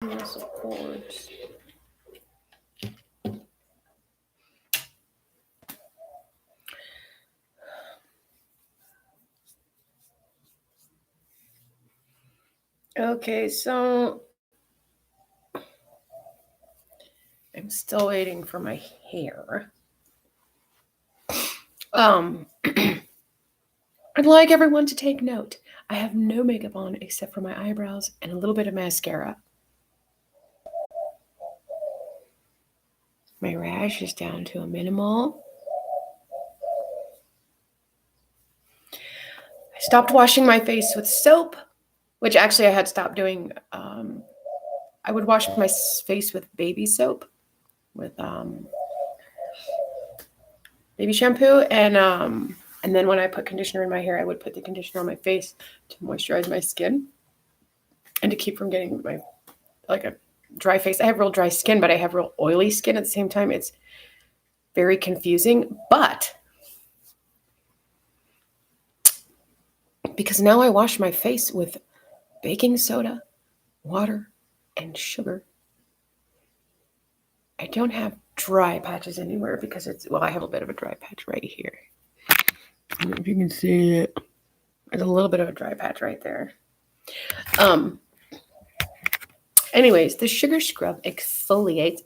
Muscle cords. Okay, so I'm still waiting for my hair. I'd like everyone to take note. I have no makeup on except for my eyebrows and a little bit of mascara. My rash is down to a minimal. I stopped washing my face with soap, which actually I had stopped doing. I would wash my face with baby soap, with baby shampoo, and then when I put conditioner in my hair, I would put the conditioner on my face to moisturize my skin and to keep from getting my like a dry face. I have real dry skin, but I have real oily skin at the same time. It's very confusing, but because now I wash my face with baking soda, water, and sugar, I don't have dry patches anywhere because I have a bit of a dry patch right here. I don't know if you can see it. There's a little bit of a dry patch right there. Anyways, the sugar scrub exfoliates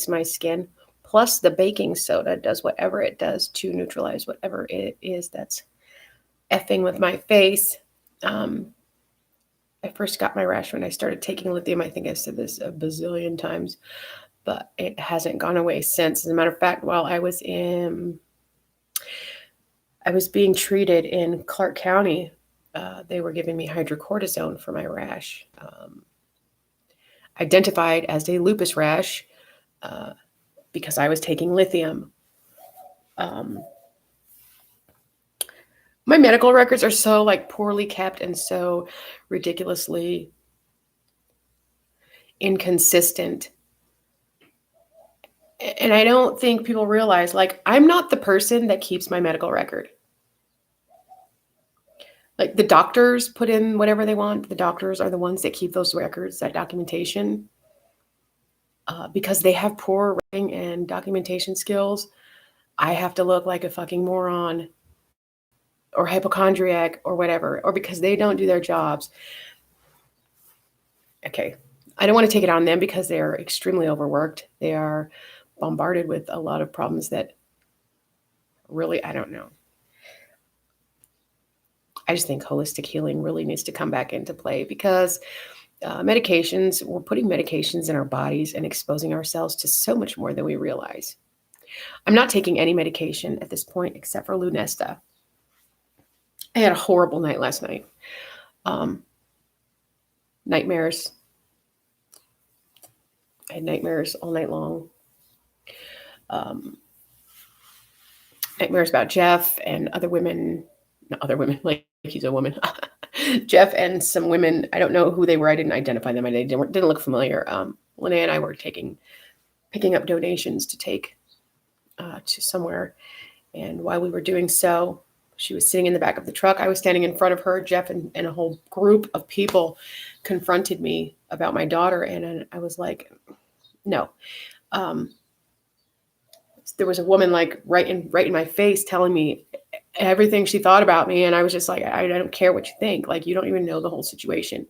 my skin. Plus, the baking soda does whatever it does to neutralize whatever it is that's effing with my face. I first got my rash when I started taking lithium. I think I've said this a bazillion times, but it hasn't gone away since. As a matter of fact, while I was being treated in Clark County, they were giving me hydrocortisone for my rash, identified as a lupus rash because I was taking lithium. My medical records are so poorly kept and so ridiculously inconsistent. And I don't think people realize, I'm not the person that keeps my medical record. The doctors put in whatever they want. The doctors are the ones that keep those records, that documentation, because they have poor writing and documentation skills. I have to look like a fucking moron or hypochondriac or whatever, or because they don't do their jobs. Okay, I don't want to take it on them because they are extremely overworked. They are bombarded with a lot of problems that really, I don't know. I just think holistic healing really needs to come back into play because we're putting medications in our bodies and exposing ourselves to so much more than we realize. I'm not taking any medication at this point except for Lunesta. I had a horrible night last night. Nightmares. I had nightmares all night long. Nightmares about Jeff and other women, not other women, like he's a woman. Jeff and some women, I don't know who they were. I didn't identify them. They didn't look familiar. Linnea and I were picking up donations to take to somewhere. And while we were doing so, she was sitting in the back of the truck. I was standing in front of her. Jeff and a whole group of people confronted me about my daughter. And I was like, no. There was a woman right in my face telling me everything she thought about me. And I was just like, I don't care what you think. You don't even know the whole situation.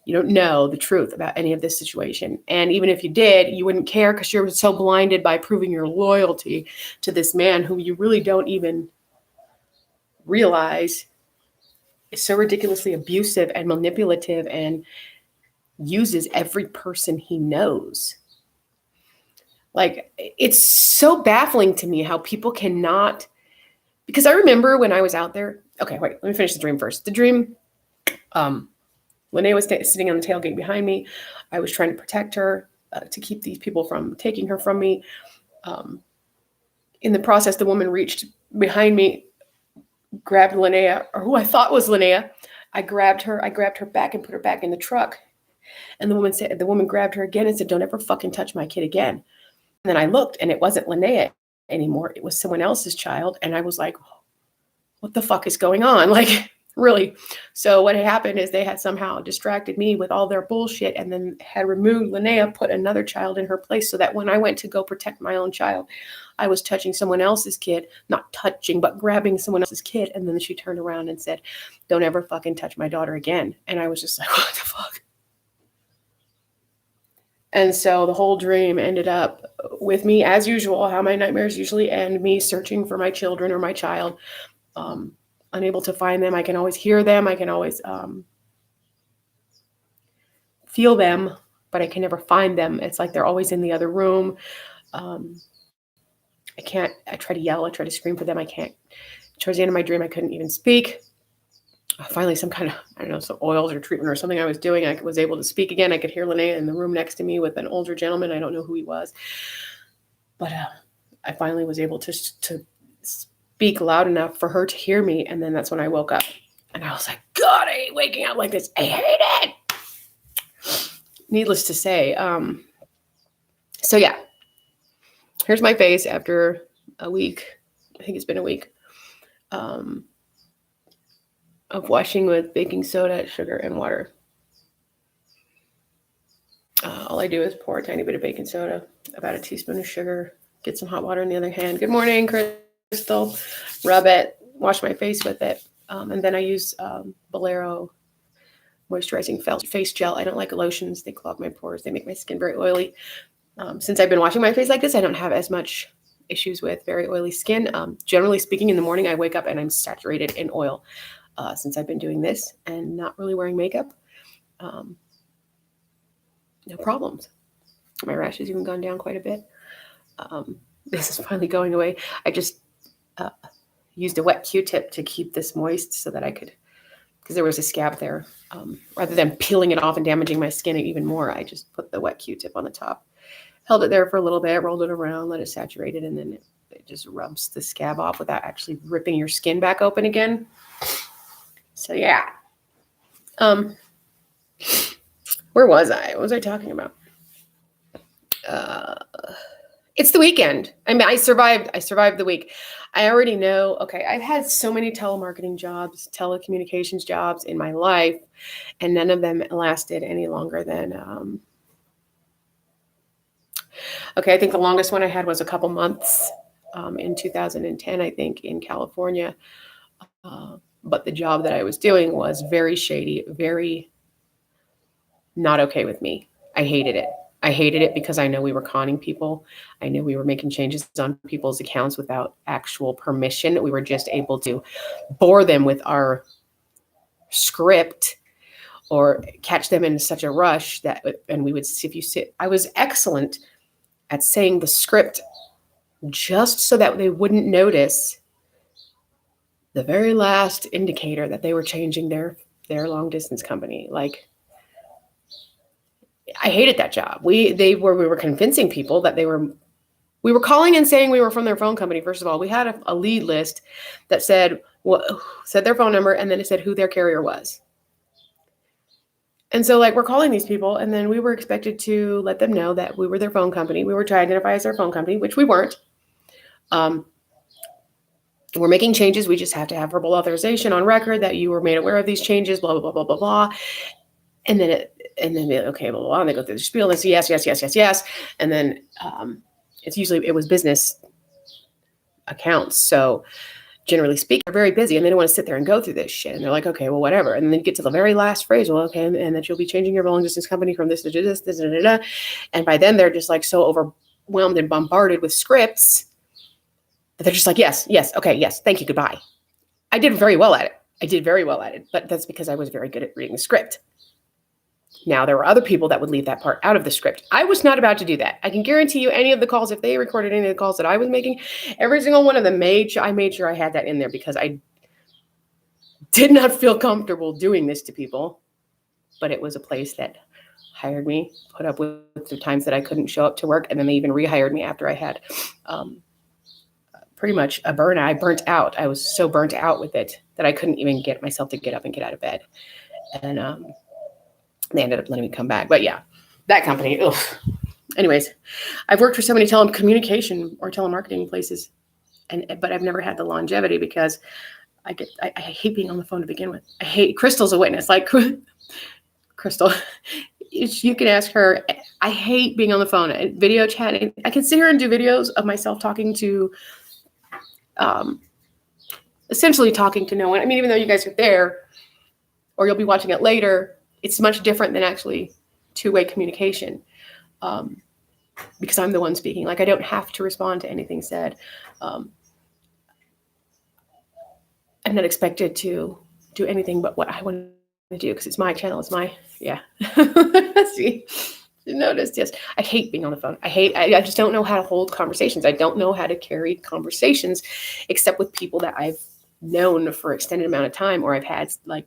You don't know the truth about any of this situation. And even if you did, you wouldn't care because you're so blinded by proving your loyalty to this man who you really don't even realize is so ridiculously abusive and manipulative and uses every person he knows. It's so baffling to me how people cannot, because I remember when I was out there. Okay, wait, let me finish the dream first. The dream, Linnea was sitting on the tailgate behind me. I was trying to protect her to keep these people from taking her from me. In the process, the woman reached behind me, grabbed Linnea, or who I thought was Linnea. I grabbed her back and put her back in the truck. And the woman grabbed her again and said, "Don't ever fucking touch my kid again." And then I looked and it wasn't Linnea anymore. It was someone else's child. And I was like, what the fuck is going on? Really. So what had happened is they had somehow distracted me with all their bullshit and then had removed Linnea, put another child in her place so that when I went to go protect my own child, I was touching someone else's kid, not touching, but grabbing someone else's kid. And then she turned around and said, don't ever fucking touch my daughter again. And I was just like, what the fuck? And so the whole dream ended up with me, as usual, how my nightmares usually end, me searching for my children or my child. Unable to find them. I can always hear them. I can always feel them, but I can never find them. It's like they're always in the other room. I try to yell. I try to scream for them. I can't. Towards the end of my dream, I couldn't even speak. Finally, some kind of, I don't know, some oils or treatment or something I was doing, I was able to speak again. I could hear Linnea in the room next to me with an older gentleman. I don't know who he was. But I finally was able to speak loud enough for her to hear me. And then that's when I woke up. And I was like, God, I hate waking up like this. I hate it. Needless to say. So yeah, here's my face after a week. I think it's been a week of washing with baking soda, sugar, and water. All I do is pour a tiny bit of baking soda, about a teaspoon of sugar, get some hot water in the other hand. Good morning, Crystal. Rub it, wash my face with it. And then I use Bolero moisturizing face gel. I don't like lotions. They clog my pores. They make my skin very oily. Since I've been washing my face like this, I don't have as much issues with very oily skin. Generally speaking, in the morning, I wake up and I'm saturated in oil. Since I've been doing this and not really wearing makeup, no problems. My rash has even gone down quite a bit. This is finally going away. I just used a wet Q-tip to keep this moist so that I could, because there was a scab there. Rather than peeling it off and damaging my skin even more, I just put the wet Q-tip on the top, held it there for a little bit, rolled it around, let it saturate it, and then it just rubs the scab off without actually ripping your skin back open again. So yeah. Where was I? What was I talking about? It's the weekend. I mean, I survived the week. I already know, okay, I've had so many telemarketing jobs, telecommunications jobs in my life, and none of them lasted any longer than, okay, I think the longest one I had was a couple months in 2010, I think, in California. But the job that I was doing was very shady, very not okay with me. I hated it. I hated it because I know we were conning people. I knew we were making changes on people's accounts without actual permission. We were just able to bore them with our script or catch them in such a rush that, and we would, I was excellent at saying the script just so that they wouldn't notice the very last indicator that they were changing their long distance company. Like, I hated that job. We were convincing people that we were calling and saying we were from their phone company. First of all, we had a lead list that said their phone number, and then it said who their carrier was. And so, like, we're calling these people, and then we were expected to let them know that we were their phone company. We were to identify as their phone company, which we weren't. We're making changes. We just have to have verbal authorization on record that you were made aware of these changes, blah, blah, blah, blah, blah, blah. And then okay, blah, blah, blah. And they go through the spiel and say, yes. And then it was business accounts. So generally speaking, they're very busy and they don't want to sit there and go through this shit. And they're like, okay, well, whatever. And then you get to the very last phrase. Well, okay. And that you'll be changing your long distance company from this to this. And by then they're just like so overwhelmed and bombarded with scripts. They're just like, yes, okay, yes, thank you, goodbye. I did very well at it. But that's because I was very good at reading the script. Now, there were other people that would leave that part out of the script. I was not about to do that. I can guarantee you any of the calls, if they recorded any of the calls that I was making, every single one of them I made sure I had that in there because I did not feel comfortable doing this to people. But it was a place that hired me, put up with the times that I couldn't show up to work, and then they even rehired me after I had pretty much a burnout. I burnt out. I was so burnt out with it that I couldn't even get myself to get up and get out of bed. And they ended up letting me come back. But yeah, that company, ugh. Anyways, I've worked for so many telecommunication or telemarketing places, but I've never had the longevity because I hate being on the phone to begin with. I hate Crystal's a witness. Like Crystal, you can ask her. I hate being on the phone, video chatting. I can sit here and do videos of myself talking to, essentially talking to no one. I mean, even though you guys are there, or you'll be watching it later, it's much different than actually two-way communication. Because I'm the one speaking. Like, I don't have to respond to anything said. I'm not expected to do anything but what I want to do because it's my channel. It's my, yeah. See, you noticed, yes. I hate being on the phone. I just don't know how to hold conversations. I don't know how to carry conversations except with people that I've known for extended amount of time, or I've had like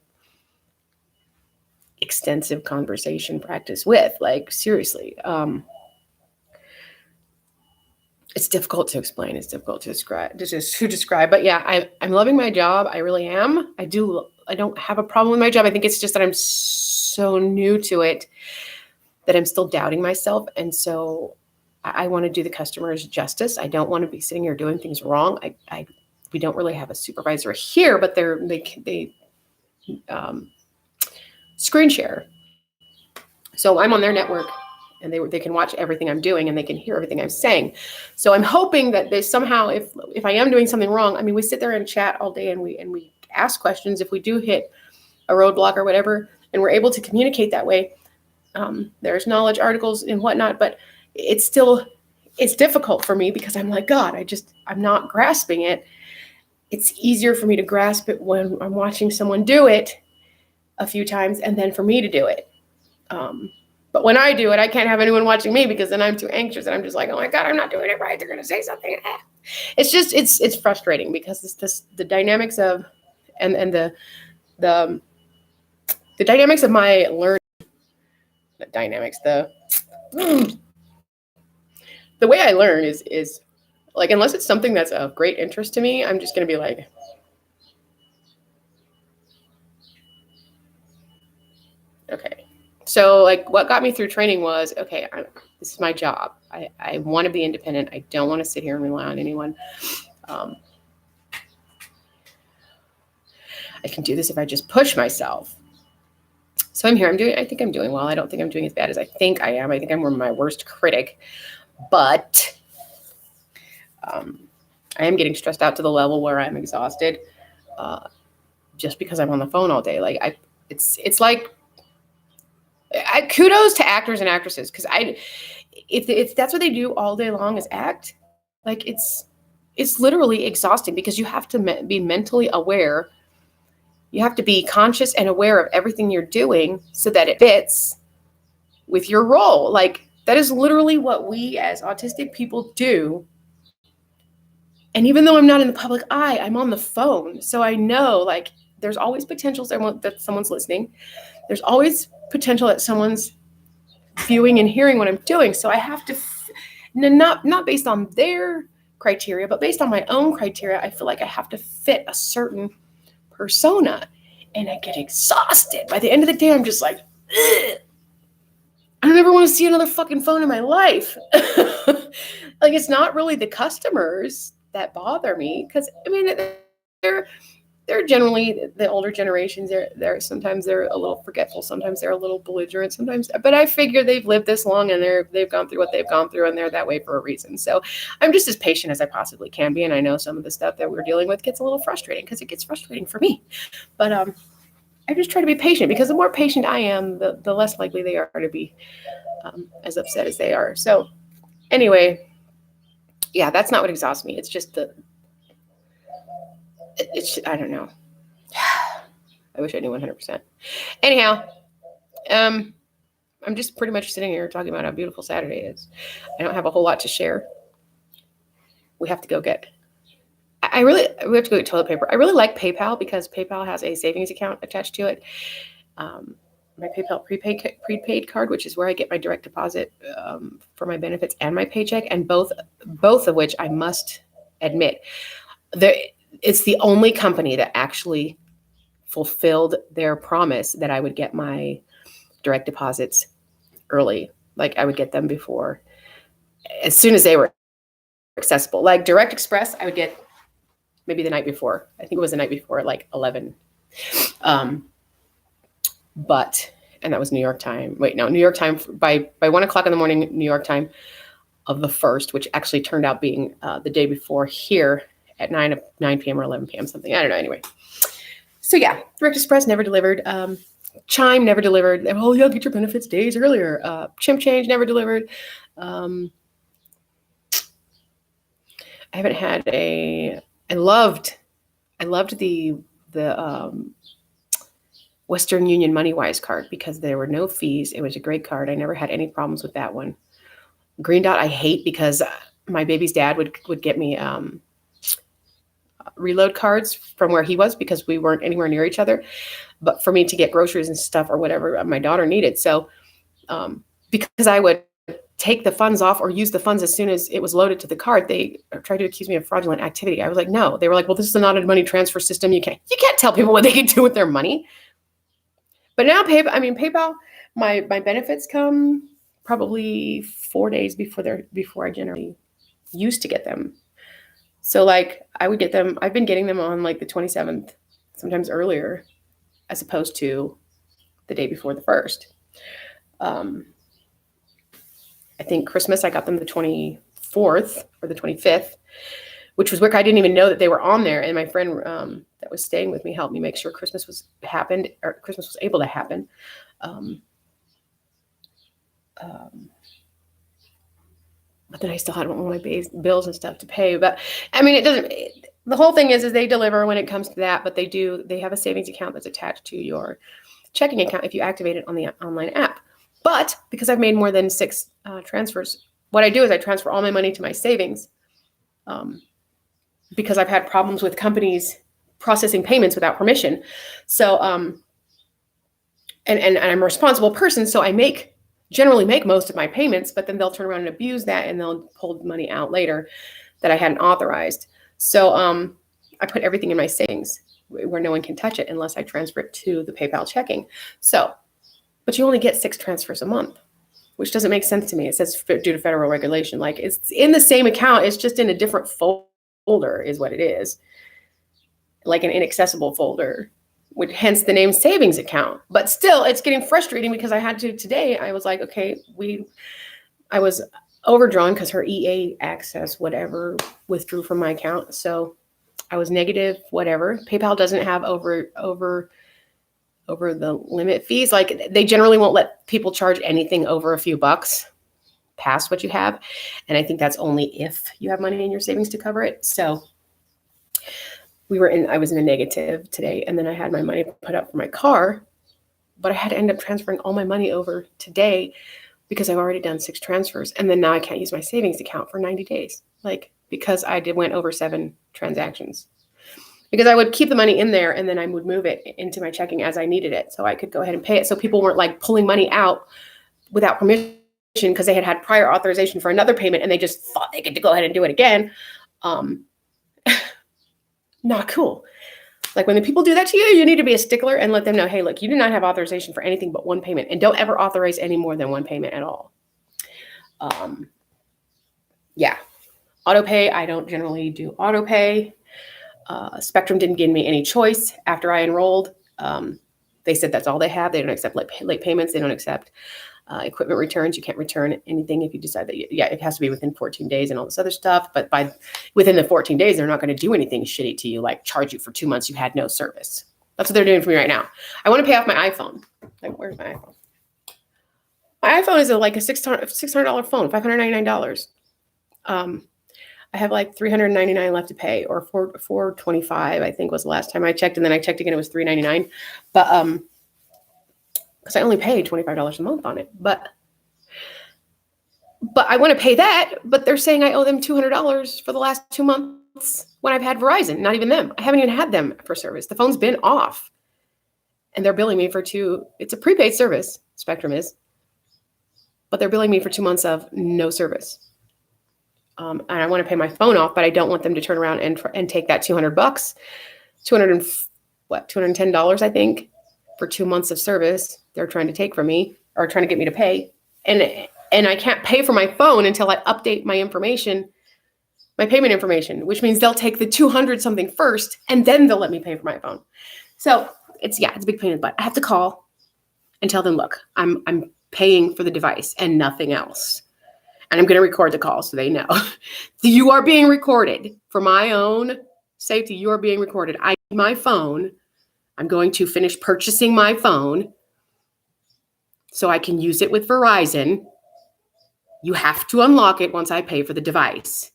extensive conversation practice with, like, seriously. It's difficult to explain. It's difficult to describe. But yeah, I'm loving my job. I really am. I don't have a problem with my job. I think it's just that I'm so new to it that I'm still doubting myself. And so I want to do the customers justice. I don't want to be sitting here doing things wrong. We don't really have a supervisor here, but they screen share. So I'm on their network, and they can watch everything I'm doing, and they can hear everything I'm saying. So I'm hoping that they somehow, if I am doing something wrong, I mean, we sit there and chat all day, and we ask questions if we do hit a roadblock or whatever, and we're able to communicate that way. There's knowledge articles and whatnot, but it's difficult for me because I'm like, God, I'm not grasping it. It's easier for me to grasp it when I'm watching someone do it a few times, and then for me to do it. But when I do it, I can't have anyone watching me because then I'm too anxious, and I'm just like, oh my God, I'm not doing it right. They're going to say something. It's just, it's frustrating because the dynamics of, and the dynamics of my learning, the way I learn is like, unless it's something that's of great interest to me, I'm just going to be like, okay. So like what got me through training was, okay, this is my job. I want to be independent. I don't want to sit here and rely on anyone. I can do this if I just push myself. So I'm here. I think I'm doing well. I don't think I'm doing as bad as I think I am. I think I'm my worst critic. But I am getting stressed out to the level where I'm exhausted just because I'm on the phone all day. Like it's like, kudos to actors and actresses, because if that's what they do all day long is act, like it's literally exhausting because you have to be mentally aware. You have to be conscious and aware of everything you're doing so that it fits with your role. Like that is literally what we as autistic people do. And even though I'm not in the public eye, I'm on the phone. So I know like there's always potential that someone's listening. There's always potential that someone's viewing and hearing what I'm doing. So I have to, not based on their criteria, but based on my own criteria, I feel like I have to fit a certain persona, and I get exhausted. By the end of the day, I'm just like, ugh. I don't ever want to see another fucking phone in my life. Like, it's not really the customers that bother me, because I mean, they're generally the older generations. They're sometimes they're a little forgetful. Sometimes they're a little belligerent. Sometimes, but I figure they've lived this long and they've gone through what they've gone through, and they're that way for a reason. So I'm just as patient as I possibly can be. And I know some of the stuff that we're dealing with gets a little frustrating, because it gets frustrating for me. But I just try to be patient, because the more patient I am, the less likely they are to be as upset as they are. So anyway, yeah, that's not what exhausts me. It's just I don't know. I wish I knew 100%. Anyhow, I'm just pretty much sitting here talking about how beautiful Saturday is. I don't have a whole lot to share. We have to go get toilet paper. I really like PayPal, because PayPal has a savings account attached to it. My PayPal prepaid card, which is where I get my direct deposit for my benefits and my paycheck, and both of which I must admit, it's the only company that actually fulfilled their promise that I would get my direct deposits early. Like I would get them before, as soon as they were accessible. Like Direct Express, I would get maybe the night before. I think it was the night before at like 11. And that was New York time. Wait, no, New York time by 1 o'clock in the morning, New York time of the 1st, which actually turned out being the day before here at 9 p.m. or 11 p.m. something. I don't know. Anyway. So yeah, Direct Express never delivered. Chime never delivered. Oh, yeah, get your benefits days earlier. Chimp Change never delivered. I haven't had I loved the Western Union MoneyWise card because there were no fees. It was a great card. I never had any problems with that one. Green Dot I hate because my baby's dad would get me reload cards from where he was because we weren't anywhere near each other. But for me to get groceries and stuff or whatever my daughter needed. So because I would take the funds off or use the funds as soon as it was loaded to the card, they tried to accuse me of fraudulent activity. I was like, no. They were like, well, this is not a money transfer system. You can't tell people what they can do with their money. But now PayPal, my benefits come probably 4 days before I generally used to get them. So like I would get them, I've been getting them on like the 27th, sometimes earlier, as opposed to the day before the 1st. I think Christmas, I got them the 24th or the 25th, which was weird. I didn't even know that they were on there. And my friend that was staying with me helped me make sure Christmas was able to happen. But then I still had all my bills and stuff to pay. But I mean, the whole thing is they deliver when it comes to that, but they have a savings account that's attached to your checking account if you activate it on the online app. But because I've made more than 6 transfers, what I do is I transfer all my money to my savings because I've had problems with companies processing payments without permission. So, and I'm a responsible person, so I generally make most of my payments, but then they'll turn around and abuse that and they'll pull money out later that I hadn't authorized. So I put everything in my savings where no one can touch it unless I transfer it to the PayPal checking. So, but you only get 6 transfers a month, which doesn't make sense to me. It says due to federal regulation, like it's in the same account. It's just in a different folder is what it is. Like an inaccessible folder, which hence the name savings account. But still, it's getting frustrating because today I was like, okay, I was overdrawn because her EA access, whatever, withdrew from my account. So I was negative, whatever. PayPal doesn't have over the limit fees. Like they generally won't let people charge anything over a few bucks past what you have. And I think that's only if you have money in your savings to cover it. So I was in a negative today, and then I had my money put up for my car, but I had to end up transferring all my money over today because I've already done 6 transfers. And then now I can't use my savings account for 90 days, like because went over 7 transactions. Because I would keep the money in there and then I would move it into my checking as I needed it. So I could go ahead and pay it. So people weren't like pulling money out without permission because they had prior authorization for another payment and they just thought they could go ahead and do it again. Not cool. Like when the people do that to you, you need to be a stickler and let them know, hey, look, you do not have authorization for anything but one payment, and don't ever authorize any more than one payment at all. Yeah. Autopay, I don't generally do autopay. Spectrum didn't give me any choice after I enrolled. They said that's all they have. They don't accept late payments. They don't accept equipment returns. You can't return anything if you decide that, it has to be within 14 days and all this other stuff. But within the 14 days, they're not going to do anything shitty to you, like charge you for 2 months you had no service. That's what they're doing for me right now. I want to pay off my iPhone. Like, where's my iPhone? My iPhone is like a $600 phone, $599. I have like $399 left to pay, or $425, I think was the last time I checked. And then I checked again, it was $399. But because I only paid $25 a month on it. But I want to pay that, but they're saying I owe them $200 for the last 2 months when I've had Verizon. Not even them. I haven't even had them for service. The phone's been off. And they're billing me for it's a prepaid service, Spectrum is. But they're billing me for 2 months of no service. And I want to pay my phone off, but I don't want them to turn around and take that $200, $210, I think, for 2 months of service they're trying to take from me or trying to get me to pay. And I can't pay for my phone until I update my information my payment information, which means they'll take the 200 something first, and then they'll let me pay for my phone. So it's a big pain in the butt. I have to call and tell them, look, I'm paying for the device and nothing else. And I'm going to record the call so they know. You are being recorded for my own safety. You are being recorded. I need my phone. I'm going to finish purchasing my phone so I can use it with Verizon. You have to unlock it once I pay for the device.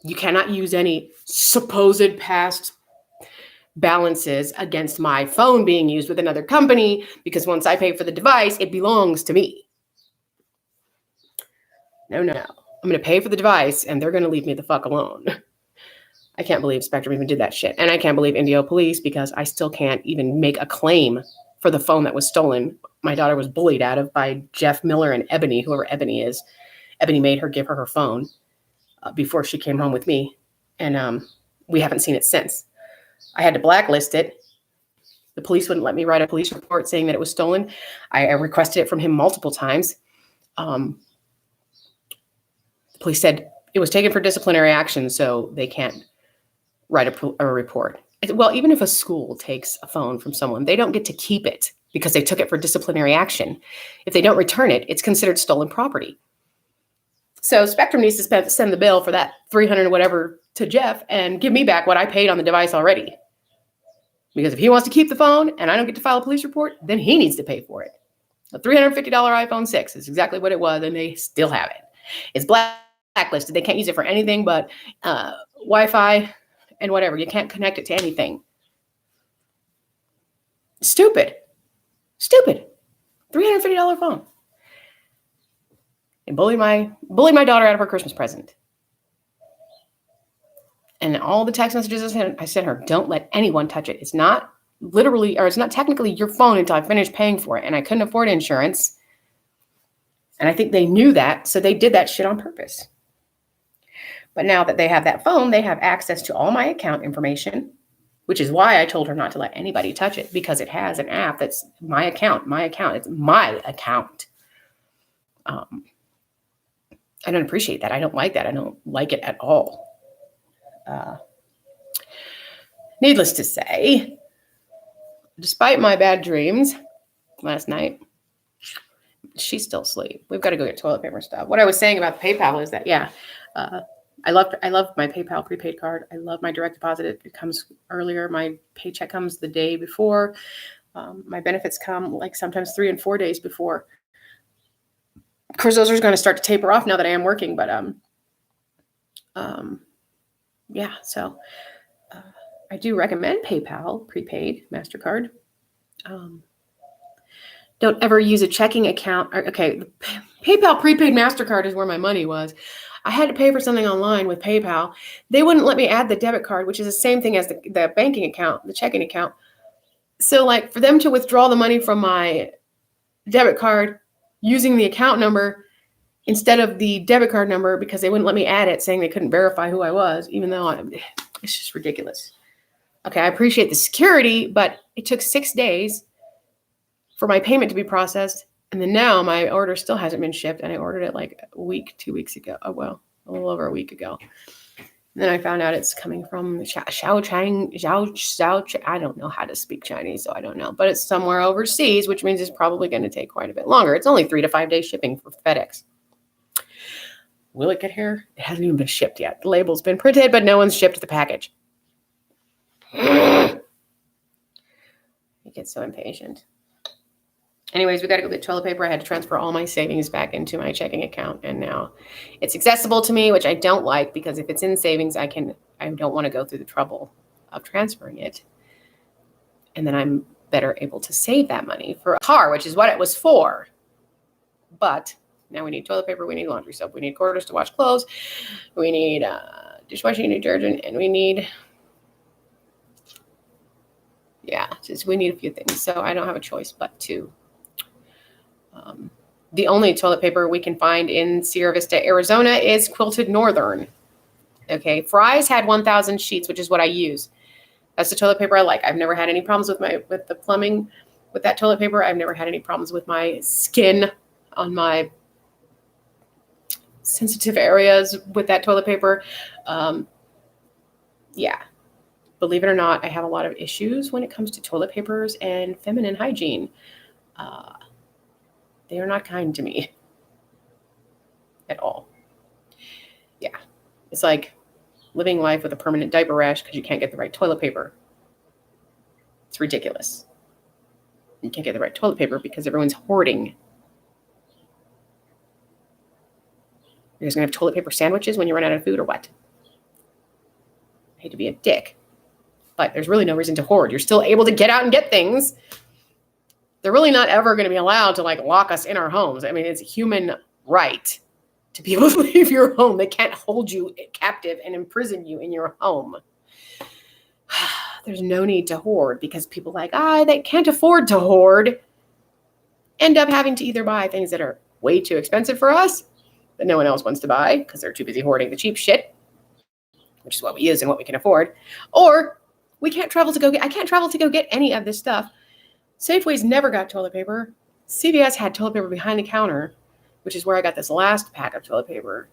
You cannot use any supposed past balances against my phone being used with another company, because once I pay for the device, it belongs to me. No. I'm going to pay for the device and they're going to leave me the fuck alone. I can't believe Spectrum even did that shit. And I can't believe Indio Police, because I still can't even make a claim for the phone that was stolen. My daughter was bullied out of by Jeff Miller and Ebony, whoever Ebony is. Ebony made her give her phone before she came home with me. And we haven't seen it since. I had to blacklist it. The police wouldn't let me write a police report saying that it was stolen. I requested it from him multiple times. The police said it was taken for disciplinary action, so they can't write a report. Well, even if a school takes a phone from someone, they don't get to keep it because they took it for disciplinary action. If they don't return it, it's considered stolen property. So Spectrum needs to send the bill for that $300 whatever to Jeff and give me back what I paid on the device already. Because if he wants to keep the phone and I don't get to file a police report, then he needs to pay for it. A $350 iPhone 6 is exactly what it was, and they still have it. It's blacklisted. They can't use it for anything but Wi-Fi and whatever. You can't connect it to anything. Stupid. $350 phone. And bullied my daughter out of her Christmas present. And all the text messages I sent her, don't let anyone touch it. It's not literally, or it's not technically your phone until I finish paying for it. And I couldn't afford insurance. And I think they knew that, so they did that shit on purpose. But now that they have that phone, they have access to all my account information, which is why I told her not to let anybody touch it, because it has an app that's my account. It's my account. I don't appreciate that. I don't like that. I don't like it at all. Needless to say, despite my bad dreams last night, she's still asleep. We've got to go get toilet paper stuff. What I was saying about the PayPal is that, I love my PayPal prepaid card. I love my direct deposit. It comes earlier. My paycheck comes the day before. My benefits come like sometimes 3 and 4 days before. Of course, those are going to start to taper off now that I am working, but so I do recommend PayPal prepaid MasterCard. Don't ever use a checking account. Okay, PayPal prepaid MasterCard is where my money was. I had to pay for something online with PayPal. They wouldn't let me add the debit card, which is the same thing as the banking account, the checking account. So like for them to withdraw the money from my debit card using the account number instead of the debit card number, because they wouldn't let me add it, saying they couldn't verify who I was, even though it's just ridiculous. Okay, I appreciate the security, but it took 6 days for my payment to be processed. And then now my order still hasn't been shipped. And I ordered it like a week, 2 weeks ago. Oh, well, a little over a week ago. And then I found out it's coming from Zhao. I don't know how to speak Chinese, so I don't know. But it's somewhere overseas, which means it's probably going to take quite a bit longer. It's only 3 to 5 days shipping for FedEx. Will it get here? It hasn't even been shipped yet. The label's been printed, but no one's shipped the package. I get so impatient. Anyways, we got to go get toilet paper. I had to transfer all my savings back into my checking account, and now it's accessible to me, which I don't like, because if it's in savings, I don't want to go through the trouble of transferring it. And then I'm better able to save that money for a car, which is what it was for. But now we need toilet paper, we need laundry soap, we need quarters to wash clothes, we need dishwashing detergent, and we need we need a few things. So I don't have a choice but to. The only toilet paper we can find in Sierra Vista, Arizona is Quilted Northern. Okay, Fry's had 1,000 sheets, which is what I use. That's the toilet paper I like. I've never had any problems with the plumbing with that toilet paper. I've never had any problems with my skin on my sensitive areas with that toilet paper. Yeah, believe it or not, I have a lot of issues when it comes to toilet papers and feminine hygiene. They are not kind to me at all. Yeah, it's like living life with a permanent diaper rash because you can't get the right toilet paper. It's ridiculous. You can't get the right toilet paper because everyone's hoarding. You're just going to have toilet paper sandwiches when you run out of food or what? I hate to be a dick, but there's really no reason to hoard. You're still able to get out and get things. They're really not ever going to be allowed to like lock us in our homes. I mean, it's a human right to be able to leave your home. They can't hold you captive and imprison you in your home. There's no need to hoard because people like, they can't afford to hoard, end up having to either buy things that are way too expensive for us that no one else wants to buy because they're too busy hoarding the cheap shit, which is what we use and what we can afford, or I can't travel to go get any of this stuff. Safeway's never got toilet paper. CVS had toilet paper behind the counter, which is where I got this last pack of toilet paper.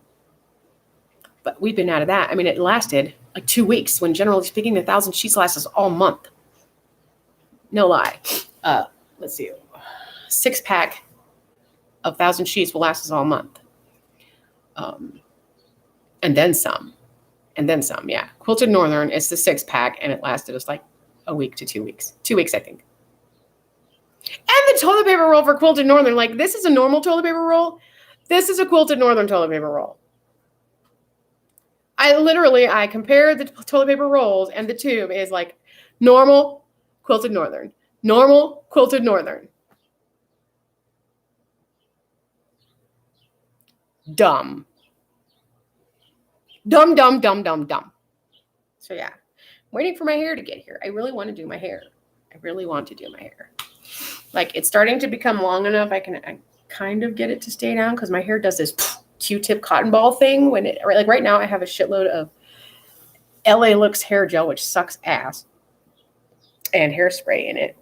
But we've been out of that. I mean, it lasted like 2 weeks when, generally speaking, the 1,000 sheets lasts us all month. No lie. Let's see. 6-pack of 1,000 sheets will last us all month. And then some. Yeah. Quilted Northern is the 6-pack, and it lasted us like a week to 2 weeks. 2 weeks, I think. And the toilet paper roll for Quilted Northern, like this is a normal toilet paper roll. This is a Quilted Northern toilet paper roll. I compared the toilet paper rolls, and the tube is like normal Quilted Northern. Normal Quilted Northern. Dumb. Dumb. So yeah, I'm waiting for my hair to get here. I really want to do my hair. Like it's starting to become long enough. I kind of get it to stay down because my hair does this Q-tip cotton ball thing when it, like right now I have a shitload of LA Looks hair gel, which sucks ass, and hairspray in it.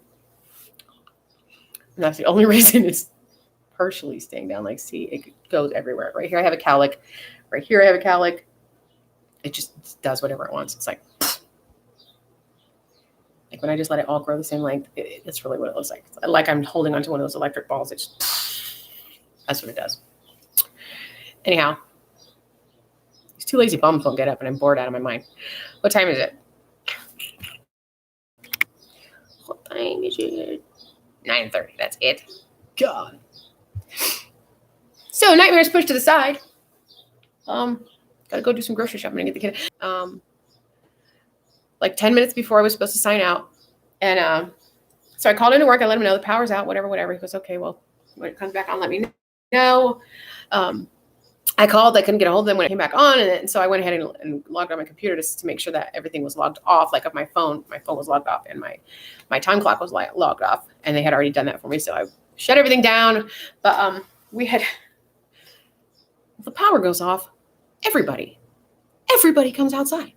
And that's the only reason it's partially staying down. Like, see, it goes everywhere. Right here I have a cowlick. Right here I have a cowlick. It just does whatever it wants. It's like when I just let it all grow the same length, it's really what it looks like. It's like I'm holding onto one of those electric balls. That's what it does. Anyhow, these 2 lazy bums won't get up, and I'm bored out of my mind. What time is it? 9:30. That's it. God. So nightmares pushed to the side. Gotta go do some grocery shopping and get the kid. Like 10 minutes before I was supposed to sign out. And so I called into work. I let him know the power's out, whatever. He goes, okay, well, when it comes back on, let me know. I called. I couldn't get a hold of them when it came back on. And so I went ahead and logged on my computer to make sure that everything was logged off. Like my phone was logged off and my time clock was logged off. And they had already done that for me. So I shut everything down. But the power goes off. Everybody comes outside.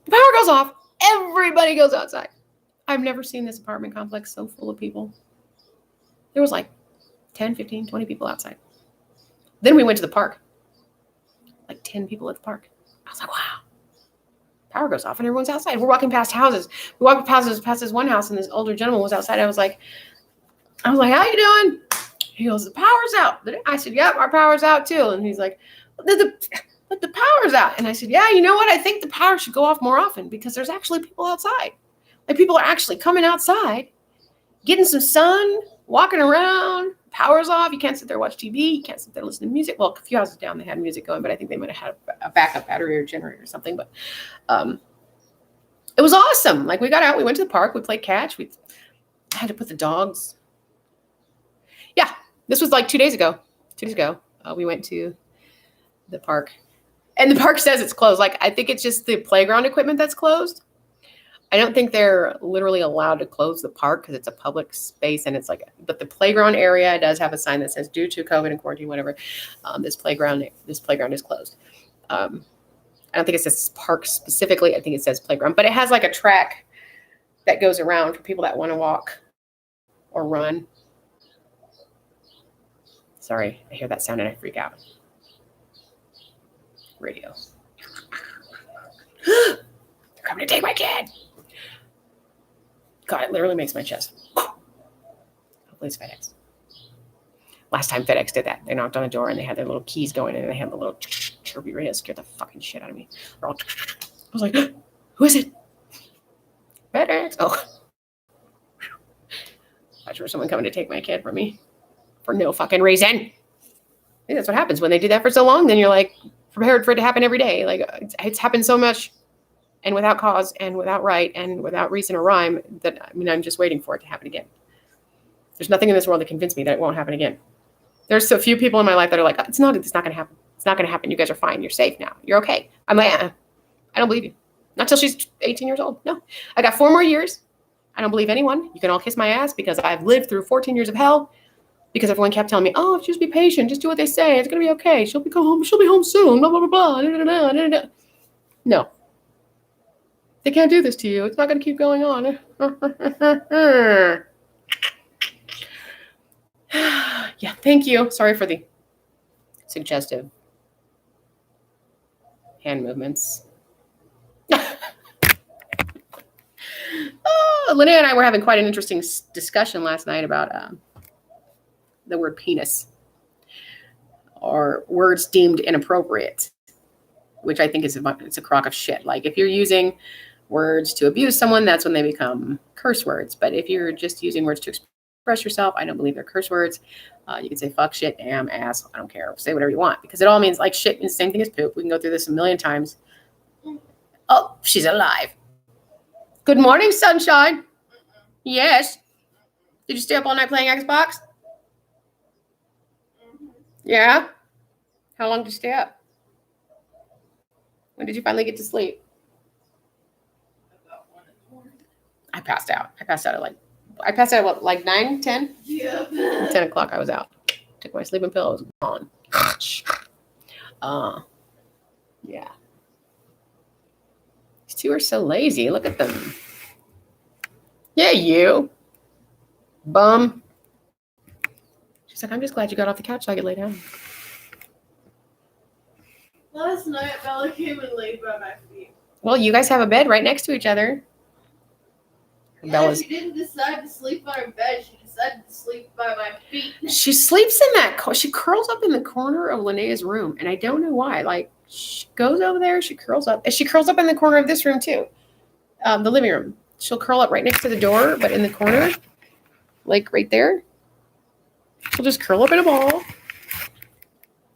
The power goes off. Everybody goes outside. I've never seen this apartment complex so full of people. There was like 10, 15, 20 people outside. Then we went to the park. Like 10 people at the park. I was like, wow. Power goes off and everyone's outside. We're walking past houses. We walked past this one house and this older gentleman was outside. I was like, how you doing? He goes, the power's out. I said, yep, our power's out too. And he's like, but the power's out. And I said, yeah, you know what? I think the power should go off more often because there's actually people outside. Like people are actually coming outside, getting some sun, walking around. Power's off. You can't sit there and watch TV. You can't sit there and listen to music. Well, a few houses down, they had music going, but I think they might have had a backup battery or generator or something. But it was awesome. Like we got out, we went to the park, we played catch. I had to put the dogs. Yeah, this was like 2 days ago. 2 days ago, we went to the park. And the park says it's closed. Like, I think it's just the playground equipment that's closed. I don't think they're literally allowed to close the park because it's a public space and it's like, but the playground area does have a sign that says due to COVID and quarantine, whatever, this playground is closed. I don't think it says park specifically. I think it says playground, but it has like a track that goes around for people that want to walk or run. Sorry, I hear that sound and I freak out. Radio. They're coming to take my kid. God, it literally makes my chest. Hopefully it's FedEx. Last time FedEx did that, they knocked on the door and they had their little keys going in and they had the little chirpy radio. Scared the fucking shit out of me. I was like, who is it? FedEx. Oh. Watch for someone coming to take my kid from me for no fucking reason. I think that's what happens when they do that for so long. Then you're like prepared for it to happen every day. Like it's happened so much and without cause and without right and without reason or rhyme that, I mean, I'm just waiting for it to happen again. There's nothing in this world that convinces me that it won't happen again. There's so few people in my life that are like, it's not going to happen. It's not going to happen. You guys are fine. You're safe now. You're okay. I'm like, I don't believe you. Not till she's 18 years old. No, I got 4 more years. I don't believe anyone. You can all kiss my ass because I've lived through 14 years of hell because everyone kept telling me, oh, just be patient. Just do what they say. It's going to be okay. She'll be home soon. Blah, blah, blah, blah. No. They can't do this to you. It's not going to keep going on. Yeah, thank you. Sorry for the suggestive hand movements. Linnea and I were having quite an interesting discussion last night about the word penis or words deemed inappropriate, which I think it's a crock of shit. Like if you're using words to abuse someone, that's when they become curse words. But if you're just using words to express yourself, I don't believe they're curse words. You can say fuck, shit, damn, ass. I don't care. Say whatever you want because it all means like shit means the same thing as poop. We can go through this a million times. Oh, she's alive. Good morning, sunshine. Yes. Did you stay up all night playing Xbox? Yeah. How long did you stay up? When did you finally get to sleep? About 1 in the morning. I passed out at what, like 9, 10? Yeah. 10 o'clock I was out. Took my sleeping pill, I was gone. Yeah. These two are so lazy. Look at them. Yeah, you. Bum. She's like, I'm just glad you got off the couch so I could lay down. Last night, Bella came and laid by my feet. Well, you guys have a bed right next to each other. Yeah, she didn't decide to sleep on her bed. She decided to sleep by my feet. She sleeps in that. She curls up in the corner of Linnea's room, and I don't know why. Like she goes over there, she curls up. And she curls up in the corner of this room too, the living room. She'll curl up right next to the door, but in the corner, like right there. She'll just curl up in a ball,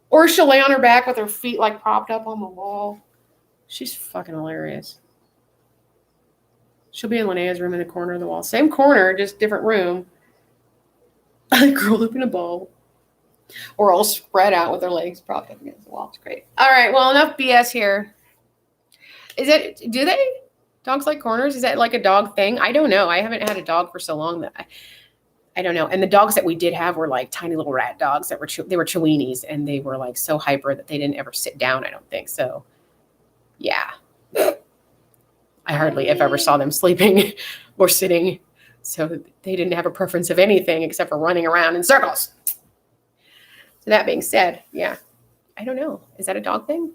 or she'll lay on her back with her feet like propped up on the wall. She's fucking hilarious. She'll be in Linnea's room in the corner of the wall. Same corner, just different room. Curled up in a ball. Or all spread out with their legs propped up against the wall. It's great. All right, well, enough BS here. Do they? Dogs like corners? Is that like a dog thing? I don't know. I haven't had a dog for so long that I don't know. And the dogs that we did have were like tiny little rat dogs that were Chiweenies, and they were like so hyper that they didn't ever sit down, I don't think. So, yeah. I hardly, if ever, saw them sleeping or sitting. So they didn't have a preference of anything except for running around in circles. So that being said, yeah. I don't know. Is that a dog thing?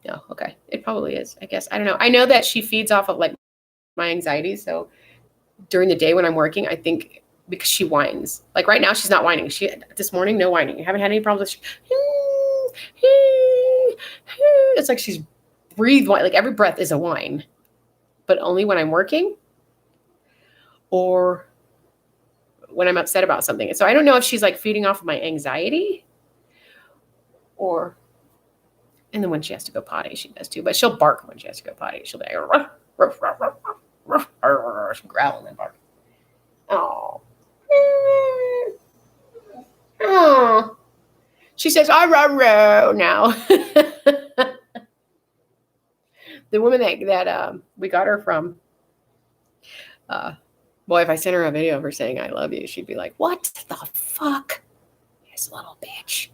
No, okay. It probably is, I guess. I don't know. I know that she feeds off of like my anxiety. So during the day when I'm working, I think because she whines. Like right now, she's not whining. This morning, no whining. You haven't had any problems with it's like she's breathed wine. Like every breath is a whine. But only when I'm working or when I'm upset about something. So I don't know if she's like feeding off of my anxiety or... And then when she has to go potty, she does too. But she'll bark when she has to go potty. She'll be like, ruff, ruff, ruff, ruff, ruff, ruff. She'll growl and then bark. Oh. Oh. She says, "I now." The woman that we got her from, boy, if I sent her a video of her saying "I love you," she'd be like, "What the fuck? This little bitch."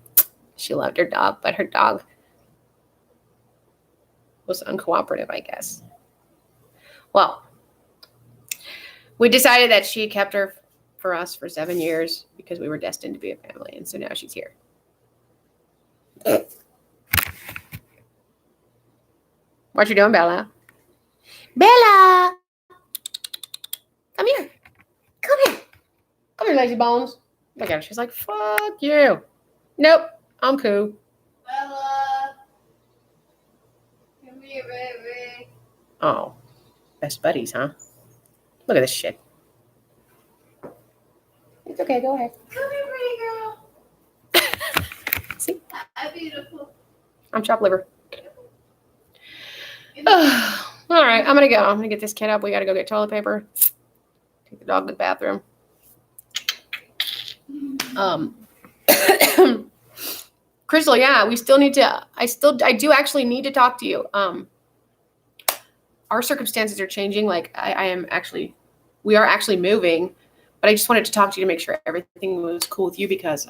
She loved her dog, but her dog was uncooperative, I guess. Well, we decided that she kept her for us for 7 years because we were destined to be a family. And so now she's here. What you doing, Bella? Bella! Come here. Come here. Come here, lazy bones. Look at her. She's like, fuck you. Nope. I'm cool. Bella. Come here, baby. Oh. Best buddies, huh? Look at this shit. It's okay. Go ahead. Come here, pretty girl. See? Hi, beautiful. I'm chopped liver. All right. I'm going to go. I'm going to get this kid up. We got to go get toilet paper. Take the dog to the bathroom. Crystal, yeah, we still need to, I do actually need to talk to you. Our circumstances are changing. Like we are actually moving, but I just wanted to talk to you to make sure everything was cool with you because,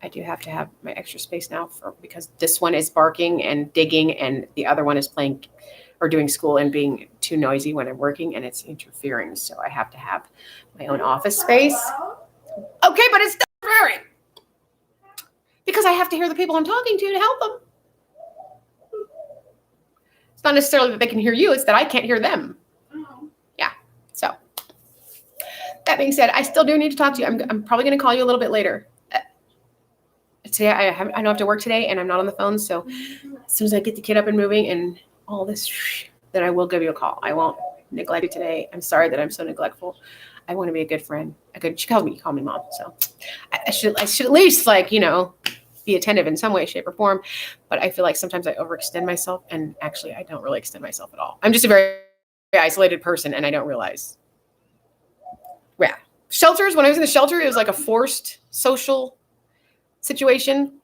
I do have to have my extra space now because this one is barking and digging and the other one is playing or doing school and being too noisy when I'm working and it's interfering. So I have to have my own office space. Okay, but it's still interfering because I have to hear the people I'm talking to help them. It's not necessarily that they can hear you. It's that I can't hear them. Yeah. So that being said, I still do need to talk to you. I'm probably going to call you a little bit later. Today I don't have to work today and I'm not on the phone. So as soon as I get the kid up and moving and all this, then I will give you a call. I won't neglect you today. I'm sorry that I'm so neglectful. I want to be a good friend. She calls me mom. So I should at least be attentive in some way, shape or form. But I feel like sometimes I overextend myself and actually I don't really extend myself at all. I'm just a very, very isolated person and I don't realize. Yeah. Shelters, when I was in the shelter, it was like a forced social situation.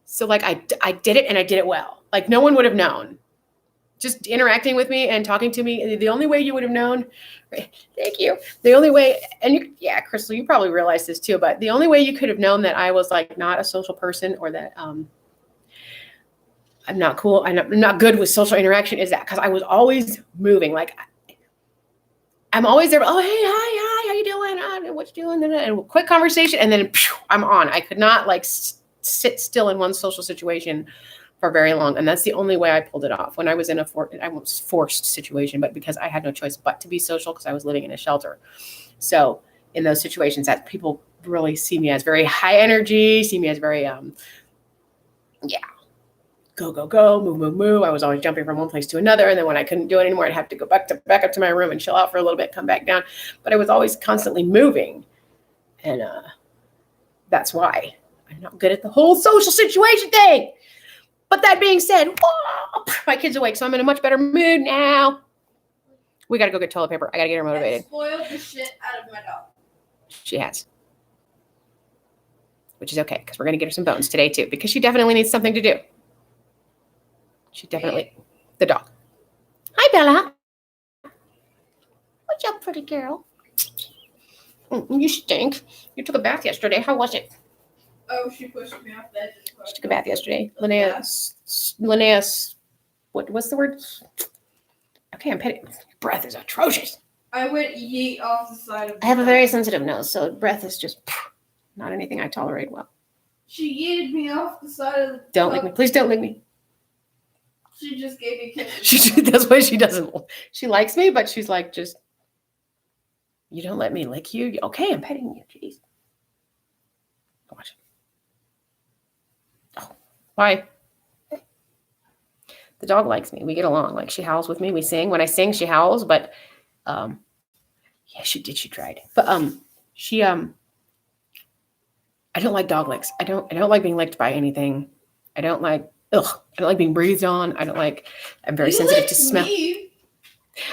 So like I did it and I did it well. Like no one would have known. Just interacting with me and talking to me. The only way you would have known, thank you. The only way, Crystal, you probably realize this too, but the only way you could have known that I was like not a social person or that I'm not cool, I'm not good with social interaction is that because I was always moving. Like I'm always there. Oh, hey, hi, how you doing? What you doing? And a quick conversation, and then I'm on. I could not like sit still in one social situation for very long, and that's the only way I pulled it off. When I was in I was forced situation, but because I had no choice but to be social because I was living in a shelter. So in those situations, that people really see me as very high energy, see me as very go, move. I was always jumping from one place to another. And then when I couldn't do it anymore, I'd have to go back up to my room and chill out for a little bit, come back down. But I was always constantly moving. And that's why I'm not good at the whole social situation thing. But that being said, my kid's awake, so I'm in a much better mood now. We got to go get toilet paper. I got to get her motivated. I spoiled the shit out of my dog. She has. Which is okay, because we're going to get her some bones today, too, because she definitely needs something to do. The dog. Hi, Bella. What's up, pretty girl? You stink. You took a bath yesterday. How was it? Oh, she pushed me off the edge of the car. She took a bath yesterday. Linnea, what's the word? Okay, I'm petting. Your breath is atrocious. I went yeet off the side of the I have a very sensitive nose, so breath is just not anything I tolerate well. She yeeted me off the side of the Don't lick me. Please don't lick me. She just gave me kisses. That's why she doesn't. She likes me, but she's like, just, you don't let me lick you? Okay, I'm petting you. Jeez. Watch. Oh, why? The dog likes me. We get along. Like she howls with me. We sing. When I sing, she howls, but she did. She tried. But I don't like dog licks. I don't like being licked by anything. I don't like being breathed on. I'm very sensitive to smell. Me.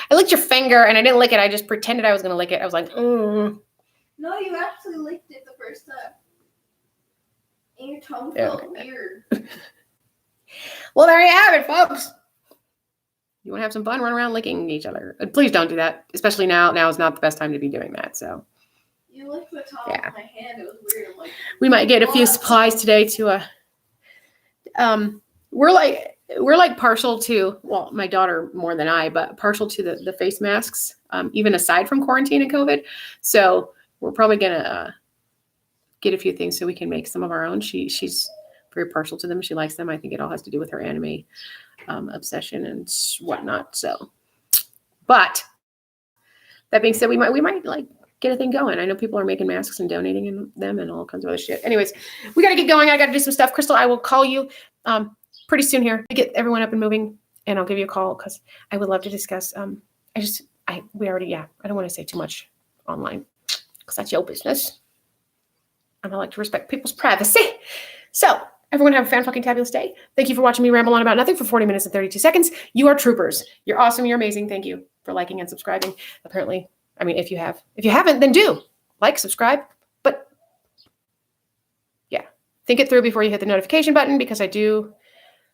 I licked your finger and I didn't lick it. I just pretended I was going to lick it. I was like, No, you actually licked it the first time. And your tongue felt weird. Well, there you have it, folks. You want to have some fun, run around licking each other. Please don't do that, especially now. Now is not the best time to be doing that. So you licked the top of my hand. It was weird. I'm like, we might get a few supplies today to we're like partial to, well, my daughter more than I, but partial to the face masks, even aside from quarantine and COVID. So we're probably gonna get a few things so we can make some of our own. She's very partial to them. She likes them. I think it all has to do with her anime obsession and whatnot. So, but that being said, we might like get a thing going. I know people are making masks and donating them and all kinds of other shit. Anyways, we got to get going. I got to do some stuff. Crystal, I will call you pretty soon here to get everyone up and moving, and I'll give you a call because I would love to discuss. I don't want to say too much online because that's your business. And I like to respect people's privacy. So everyone have a fan-fucking-tabulous day. Thank you for watching me ramble on about nothing for 40 minutes and 32 seconds. You are troopers. You're awesome. You're amazing. Thank you for liking and subscribing. Apparently, I mean, if you have. If you haven't, then do. Like, subscribe. But, yeah. Think it through before you hit the notification button because I do.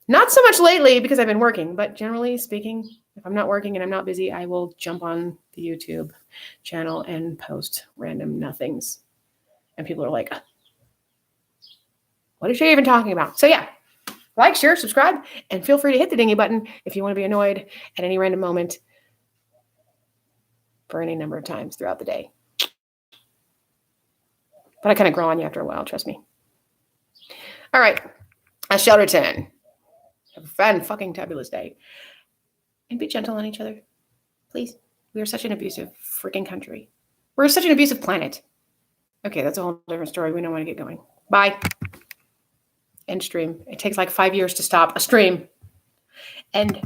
Not so much lately because I've been working. But generally speaking, if I'm not working and I'm not busy, I will jump on the YouTube channel and post random nothings. And people are like, what is she even talking about? So yeah, like, share, subscribe, and feel free to hit the dingy button if you want to be annoyed at any random moment for any number of times throughout the day. But I kind of grow on you after a while, trust me. All right, I shall return. Have a fan-fucking-tabulous day. And be gentle on each other, please. We are such an abusive freaking country. We're such an abusive planet. Okay, that's a whole different story. We don't want to get going. Bye. End stream. It takes like 5 years to stop a stream. End.